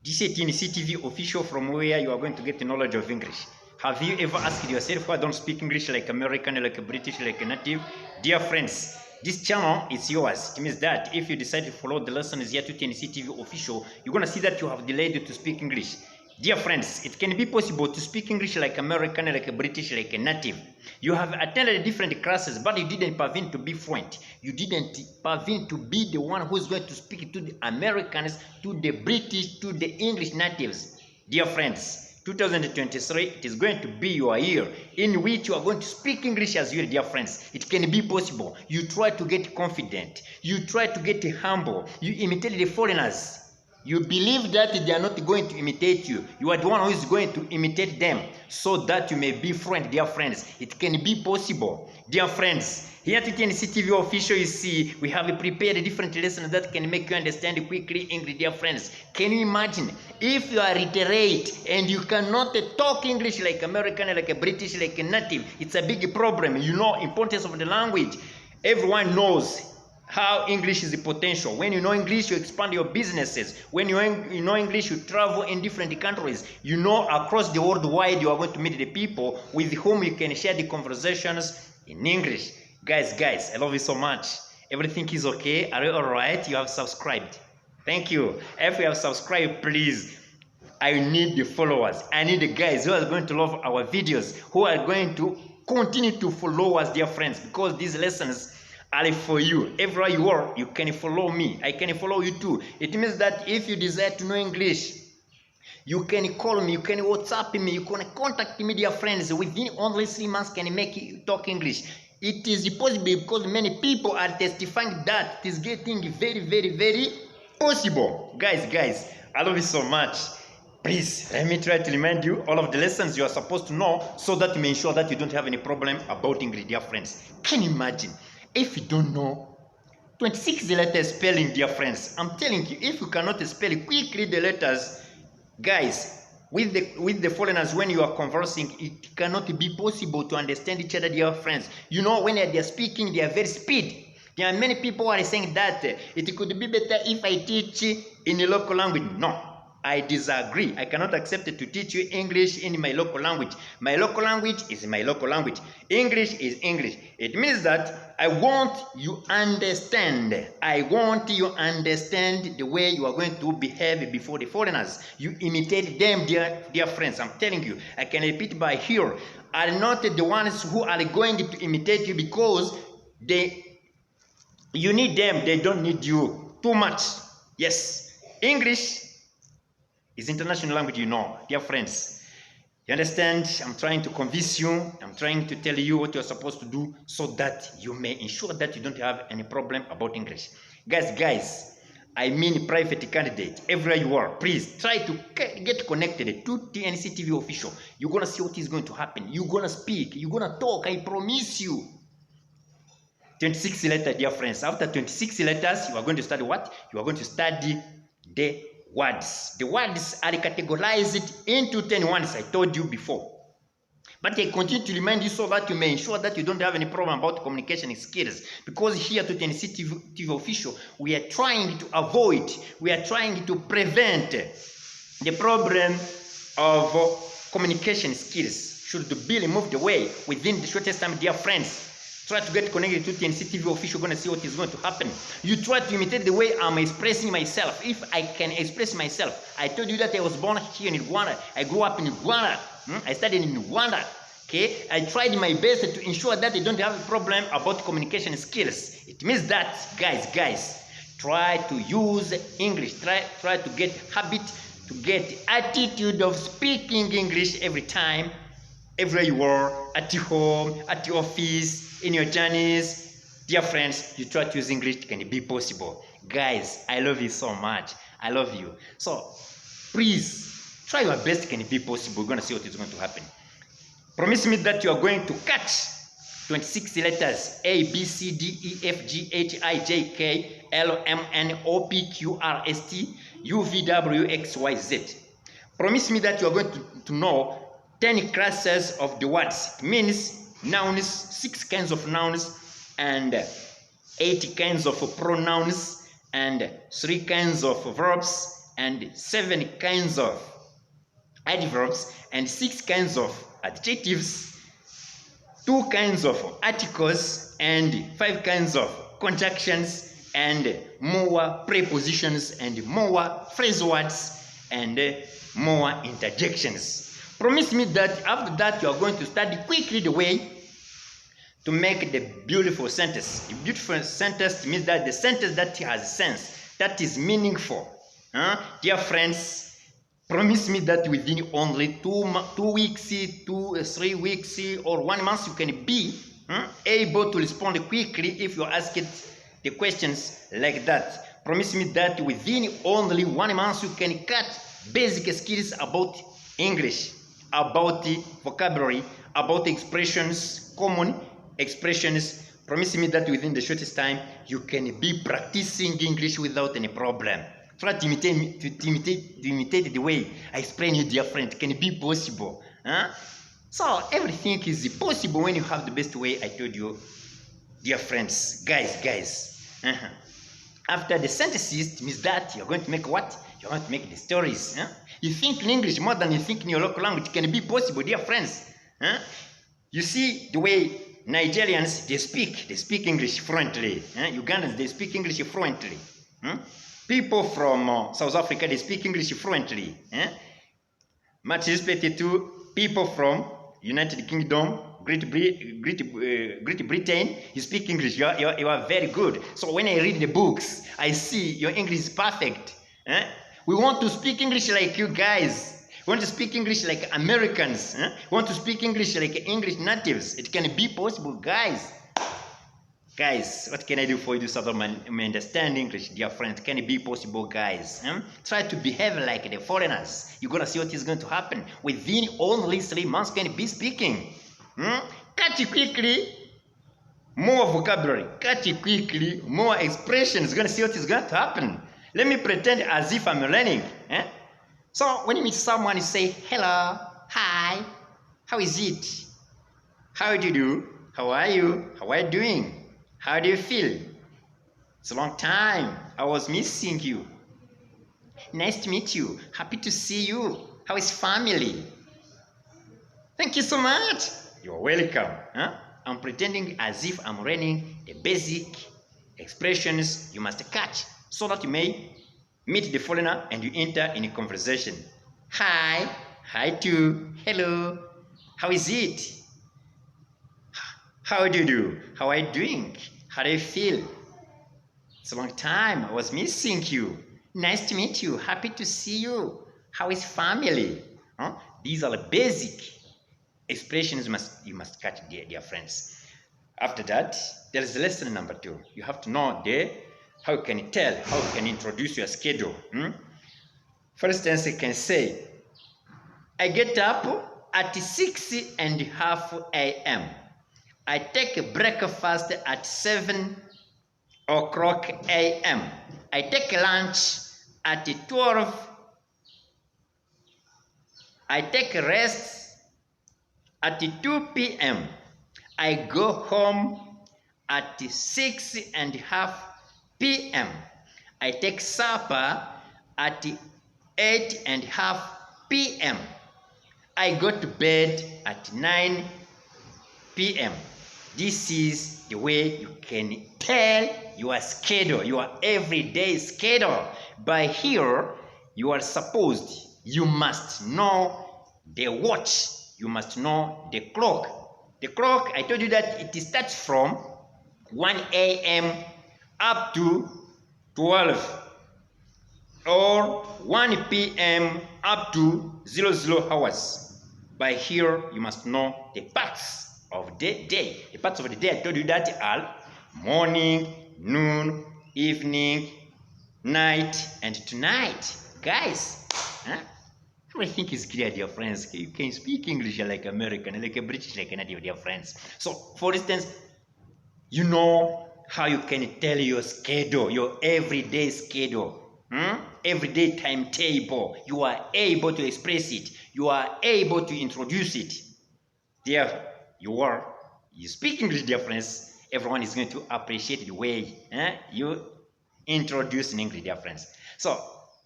This is TNC TV official from where you are going to get the knowledge of English. Have you ever asked yourself, why don't speak English like American, like British, like a native? Dear friends, this channel is yours. It means that if you decide to follow the lessons here to TNC TV official, you're going to see that you have delayed to speak English. Dear friends, it can be possible to speak English like American, like a British, like a native. You have attended different classes, but you didn't pervin to be fluent. You didn't pervin to be the one who's going to speak to the Americans, to the British, to the English natives. Dear friends, 2023, it is going to be your year in which you are going to speak English as well, dear friends. It can be possible. You try to get confident. You try to get humble. You imitate the foreigners. You believe that they are not going to imitate you. You are the one who is going to imitate them so that you may be friends, dear friends. It can be possible. Dear friends, here at TNC TV official, you see, we have prepared different lessons that can make you understand quickly English, dear friends. Can you imagine if you are illiterate and you cannot talk English like American, like a British, like a native? It's a big problem. You know importance of the language. Everyone knows how English is the potential. When you know English, you expand your businesses. When you know English, you travel in different countries. You know across the world wide, you are going to meet the people with whom you can share the conversations in English. Guys, I love you so much. Everything is okay. Are you all right? You have subscribed. Thank you. If you have subscribed, please, I need the followers. I need the guys who are going to love our videos, who are going to continue to follow us, dear friends, because these lessons are for you. Everywhere you are, you can follow me. I can follow you too. It means that if you desire to know English, you can call me, you can WhatsApp me, you can contact me, dear friends. Within only 3 months can make you talk English. It is possible because many people are testifying that it is getting very possible. Guys, I love you so much. Please, let me try to remind you all of the lessons you are supposed to know so that you may ensure that you don't have any problem about English, dear friends. Can you imagine? If you don't know 26 letters spelling, dear friends, I'm telling you, if you cannot spell quickly the letters, guys, with the foreigners, when you are conversing, it cannot be possible to understand each other, dear friends. You know, when they are speaking, they are very speed. There are many people who are saying that it could be better if I teach in a local language. No, I disagree. I cannot accept to teach you English in my local language. My local language is my local language. English is English. It means that I want you understand. I want you understand the way you are going to behave before the foreigners. You imitate them, dear friends. I'm telling you. I can repeat by here. Are not the ones who are going to imitate you because you need them. They don't need you too much. Yes. English is international language, you know, dear friends. You understand? I'm trying to convince you. I'm trying to tell you what you're supposed to do so that you may ensure that you don't have any problem about English. Guys, I mean private candidate, everywhere you are, please try to get connected to TNC TV official. You're going to see what is going to happen. You're going to speak. You're going to talk. I promise you. 26 letters, dear friends. After 26 letters, you are going to study what? You are going to study the words. The words are categorized into 10 words, I told you before. But I continue to remind you so that you may ensure that you don't have any problem about communication skills. Because here to TNC TV official, we are trying to avoid, we are trying to prevent the problem of communication skills. Should be removed away within the shortest time, dear friends. Try to get connected to TNC TV official. You're going to see what is going to happen. You try to imitate the way I'm expressing myself. If I can express myself, I told you that I was born here in Rwanda. I grew up in Rwanda. I studied in Rwanda. Okay, I tried my best to ensure that they don't have a problem about communication skills. It means that, guys, try to use English. Try to get habit, to get attitude of speaking English every time. Everywhere you are, at your home, at your office, in your journeys, dear friends, you try to use English, it can be possible. Guys, I love you so much. I love you. So, please, try your best, it can be possible. We're going to see what is going to happen. Promise me that you are going to catch 26 letters, A, B, C, D, E, F, G, H, I, J, K, L, M, N, O, P, Q, R, S, T, U, V, W, X, Y, Z. Promise me that you are going to know 10 classes of the words. It means nouns, 6 kinds of nouns, and 8 kinds of pronouns, and 3 kinds of verbs, and 7 kinds of adverbs and 6 kinds of adjectives, 2 kinds of articles and 5 kinds of conjunctions and more prepositions and more phrase words and more interjections. Promise me that after that you are going to study quickly the way to make the beautiful sentence. The beautiful sentence means that the sentence that has sense, that is meaningful. Dear friends, promise me that within only 2 weeks, 3 weeks, or 1 month, you can be able to respond quickly if you ask it the questions like that. Promise me that within only 1 month, you can cut basic skills about English, about the vocabulary, about expressions, common expressions. Promise me that within the shortest time, you can be practicing English without any problem. Try to imitate the way I explain you, dear friend. Can it be possible? So everything is possible when you have the best way I told you, dear friends. Guys. After the sentences means that you're going to make what? You're going to make the stories. You think in English more than you think in your local language. Can it be possible, dear friends? You see the way Nigerians, they speak English fluently. Ugandans, they speak English fluently. People from South Africa, they speak English fluently. Much respect to people from United Kingdom, Great Britain, you speak English. You are very good. So when I read the books, I see your English is perfect. We want to speak English like you guys. We want to speak English like Americans. We want to speak English like English natives. It can be possible, guys. Guys, what can I do for you so that you understand English, dear friends? Can it be possible, guys? Try to behave like the foreigners. You're going to see what is going to happen. Within only 3 months, can it be speaking? Catch it quickly. More vocabulary. Catch it quickly. More expressions. You're going to see what is going to happen. Let me pretend as if I'm learning. So when you meet someone, you say, hello, hi, how is it? How do you do? How are you? How are you doing? How do you feel? It's a long time. I was missing you. Nice to meet you. Happy to see you. How is family? Thank you so much. You're welcome. I'm pretending as if I'm learning the basic expressions you must catch so that you may meet the foreigner and you enter in a conversation. Hi. Hi too. Hello. How is it? How do you do? How are you doing? How do you feel? It's a long time. I was missing you. Nice to meet you. Happy to see you. How is family? These are the basic expressions you must catch, dear friends. After that, there is lesson number 2. You have to know how you can tell, how you can introduce your schedule. For instance, you can say, I get up at 6:30 a.m. I take a breakfast at 7 o'clock a.m. I take lunch at 12. I take a rest at 2 p.m. I go home at 6:30 p.m. I take supper at 8:30 p.m. I go to bed at 9 p.m. This is the way you can tell your schedule, your everyday schedule. By here, you must know the watch. You must know the clock. The clock, I told you that it starts from 1 a.m. up to 12 or 1 p.m. up to 00 hours. By here, you must know the parts of the day. The parts of the day I told you that are morning, noon, evening, night, and tonight. Guys, everything is clear, dear friends. You can speak English like American, like a British, like a native, dear friends. So, for instance, you know how you can tell your schedule, your everyday schedule, everyday timetable. You are able to express it. You are able to introduce it. There you speak English, dear friends. Everyone is going to appreciate the way you introduce in English, dear friends. So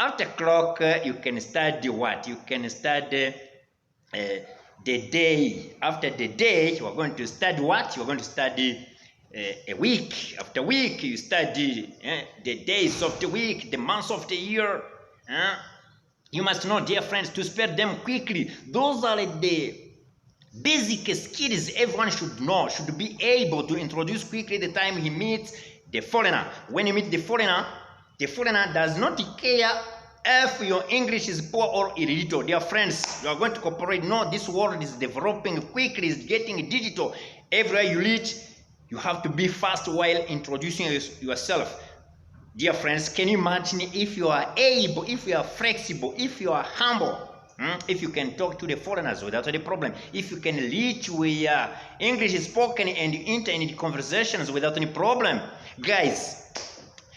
after clock, you can study what? You can study the day. After the day, you are going to study what? You are going to study a week. After week, you study the days of the week, the months of the year. You must know, dear friends, to spell them quickly. Those are the basic skills everyone should know, should be able to introduce quickly the time he meets the foreigner. When you meet the foreigner does not care if your English is poor or illiterate. Dear friends, you are going to cooperate. No, this world is developing quickly, it's getting digital. Everywhere you reach, you have to be fast while introducing yourself. Dear friends, can you imagine if you are able, if you are flexible, if you are humble, if you can talk to the foreigners without any problem, if you can reach where English is spoken and enter into conversations without any problem. Guys,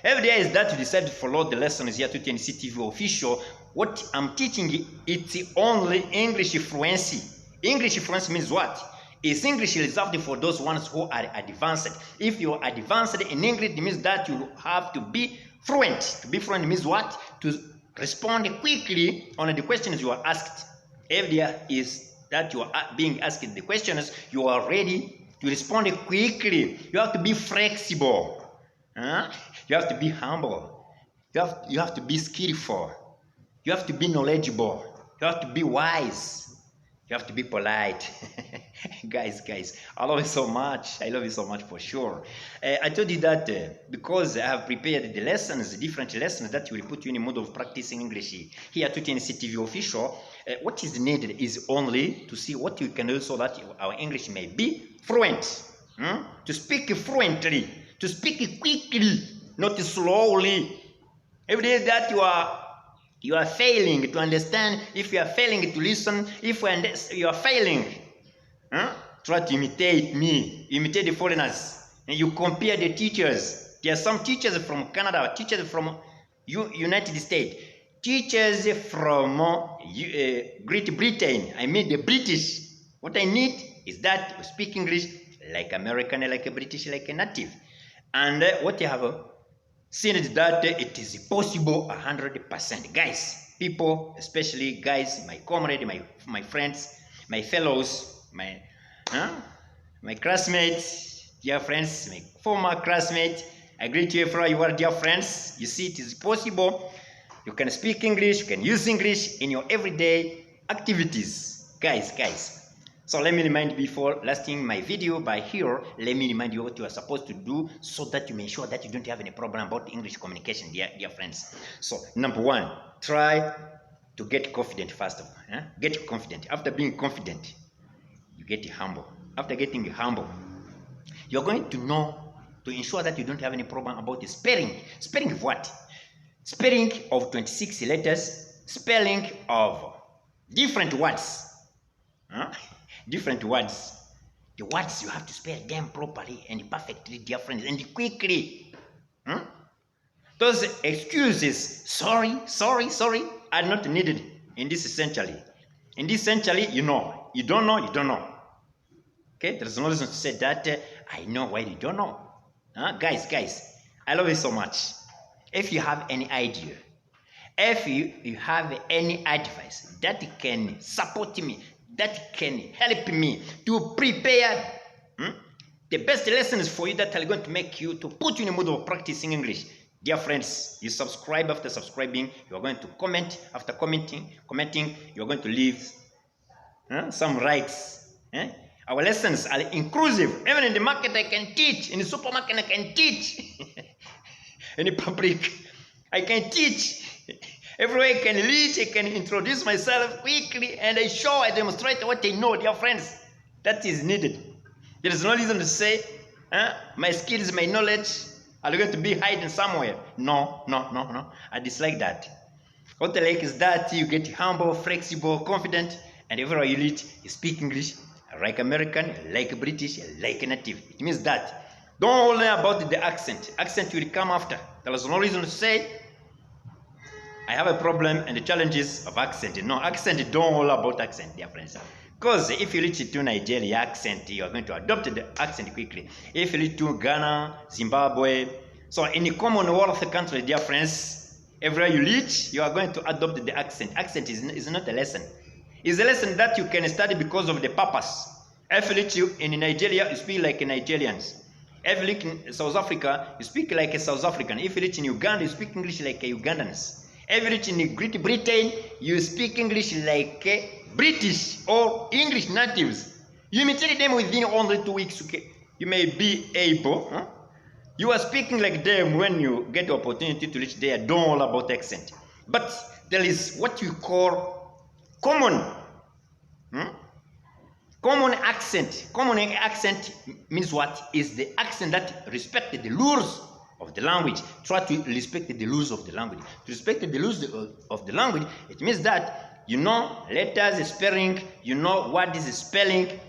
every day is that you decide to follow the lessons here to TNC TV official. What I'm teaching, it's only English fluency. English fluency means what? Is English reserved for those ones who are advanced? If you are advanced in English, it means that you have to be fluent. To be fluent means what? To respond quickly on the questions you are asked. If there is that you are being asked the questions, you are ready to respond quickly. You have to be flexible. You have to be humble. You have to be skillful. You have to be knowledgeable. You have to be wise. You have to be polite. guys, I love you so much. I love you so much for sure. I told you that because I have prepared the lessons, different lessons that will put you in a mode of practicing English here at TNC TV official. What is needed is only to see what you can do so that our English may be fluent. To speak fluently, to speak quickly, not slowly. Every day that you are failing to understand, if you are failing to listen, if you are failing, try to imitate me, imitate the foreigners, and you compare the teachers. There are some teachers from Canada, teachers from United States, teachers from Great Britain, I mean the British. What I need is that you speak English like American, like a British, like a native. And what you have seen is that it is possible 100%. Guys, people, especially guys, my comrade, my friends, my fellows, my classmates, dear friends, my former classmates, I greet you for you are dear friends. You see, it is possible. You can speak English, you can use English in your everyday activities. Guys. So let me remind you before lasting my video by here, let me remind you what you are supposed to do so that you make sure that you don't have any problem about English communication, dear friends. So number one, try to get confident first of all. Get confident. After being confident, you get humble. After getting humble, you're going to know to ensure that you don't have any problem about the spelling. Spelling of what? Spelling of 26 letters, spelling of different words. Different words. The words you have to spell them properly and perfectly, dear friends, and quickly. Those excuses, sorry, are not needed in this century. In this century, you know. You don't know. Okay? There's no reason to say that I know why you don't know. Guys, I love you so much. If you have any idea, if you have any advice that can support me, that can help me to prepare the best lessons for you that are going to make you, to put you in a mood of practicing English. Dear friends, you subscribe. After subscribing, you are going to comment. After commenting, you are going to leave some rights. Our lessons are inclusive. Even in the market, I can teach. In the supermarket, I can teach. In the public, I can teach. Everywhere I can reach, I can introduce myself quickly, and I demonstrate what I know, dear friends. That is needed. There is no reason to say, my skills, my knowledge are going to be hidden somewhere. No. I dislike that. What I like is that you get humble, flexible, confident, and everywhere you reach, you speak English like American, like British, like native. It means that. Don't worry about the accent. Accent will come after. There is no reason to say, I have a problem and the challenges of accent. No, accent, don't worry about accent, dear friends. Because if you reach to Nigeria accent, you are going to adopt the accent quickly. If you reach to Ghana, Zimbabwe, so in the Commonwealth country, dear friends, Everywhere you reach, you are going to adopt the accent. Accent is not a lesson. It's a lesson that you can study because of the purpose. If you reach in Nigeria, you speak like Nigerians. If you reach in South Africa, you speak like a South African. If you reach in Uganda, you speak English like a Ugandans. If you reach in Great Britain, you speak English like a British or English natives. You imitate them within only 2 weeks. Okay? You may be able. Huh? You are speaking like them when you get the opportunity to reach there. Don't worry about accent. But there is what we call common. Common accent. Common accent means what? Is the accent that respects the rules of the language. Try to respect the rules of the language. To respect the rules of the language, it means that you know letters, spelling, you know what is spelling,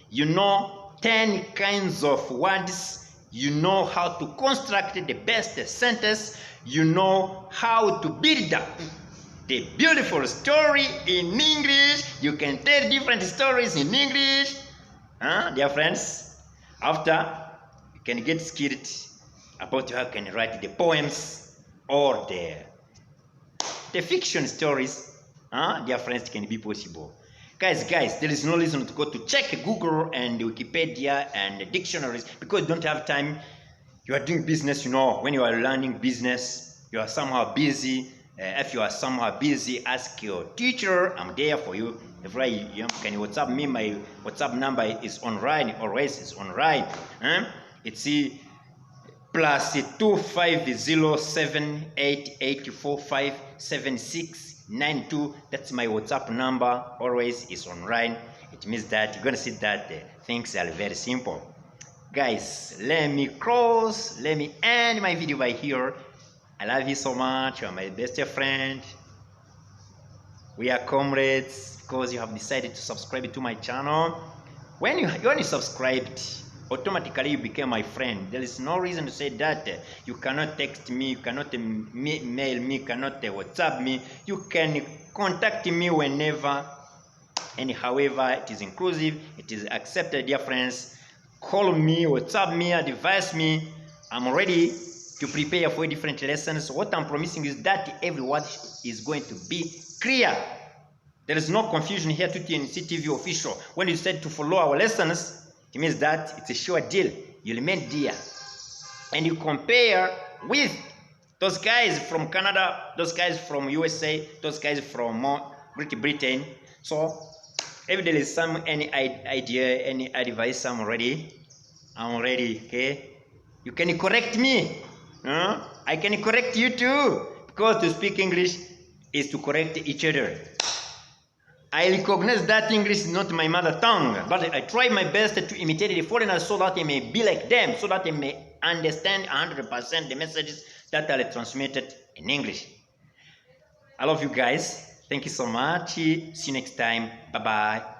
you know 10 kinds of words, you know how to construct the best sentence, you know how to build up the beautiful story in English. You can tell different stories in English. Dear friends, after you can get skilled about how you can write the poems or the fiction stories, dear friends, it can be possible. Guys, there is no reason to go to check Google and Wikipedia and dictionaries because you don't have time. You are doing business, you know, when you are learning business, you are somehow busy. If you are somehow busy, ask your teacher. I'm there for you. If you can WhatsApp me, my WhatsApp number is online, always is online. It's +2507884576692. That's my WhatsApp number, always is online. It means that you're gonna see that things are very simple. Guys, let me end my video by here. I love you so much. You are my best friend. We are comrades because you have decided to subscribe to my channel. When you subscribed, automatically you became my friend. There is no reason to say that you cannot text me, you cannot mail me, you cannot WhatsApp me. You can contact me whenever and however it is inclusive, it is accepted, dear friends. Call me, WhatsApp me, advise me. I'm ready to prepare for different lessons. What I'm promising is that every word is going to be clear. There is no confusion here to TNC TV official. When you decide to follow our lessons, it means that it's a sure deal. You remain dear. And you compare with those guys from Canada, those guys from USA, those guys from Great Britain. So if there is any idea, any advice, I'm ready, okay? You can correct me. I can correct you too. Because to speak English is to correct each other. I recognize that English is not my mother tongue, but I try my best to imitate the foreigners so that I may be like them, so that I may understand 100% the messages that are transmitted in English. I love you guys. Thank you so much. See you next time. Bye-bye.